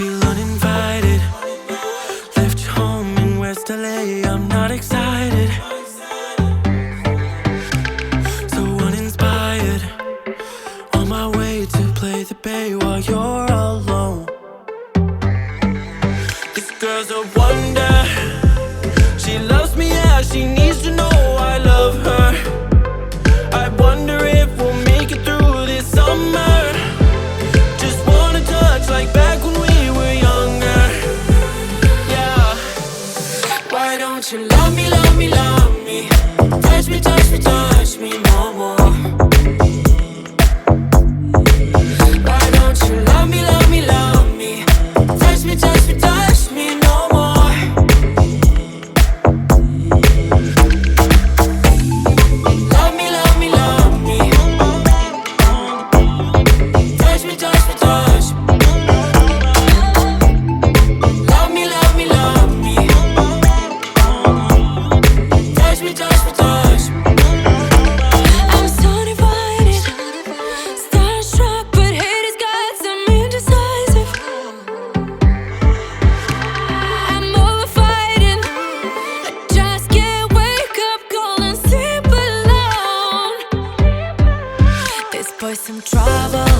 feel uninvited. Left you home in West LA, I'm not excited. So uninspired, on my way to play the bay while you're alone. This girl's a wonder. She loves me, yeah, she needs to know I love her. I wonder if we'll make it through this summer. Just wanna touch like back when we were younger. Yeah. Why don't you love me, love me, love me? Touch me, touch me, touch me no more. Why don't you love me, love me, love me? Touch me, touch me, touch me no more. Love me, love me, love me. Touch me, touch me, touch me. Love me, love me, love me. Touch me, touch me, touch me. I'm so divided, starstruck, but hate has got some indecisive. I'm over fighting, I just can't wake up cold and sleep alone. This boy's some trouble.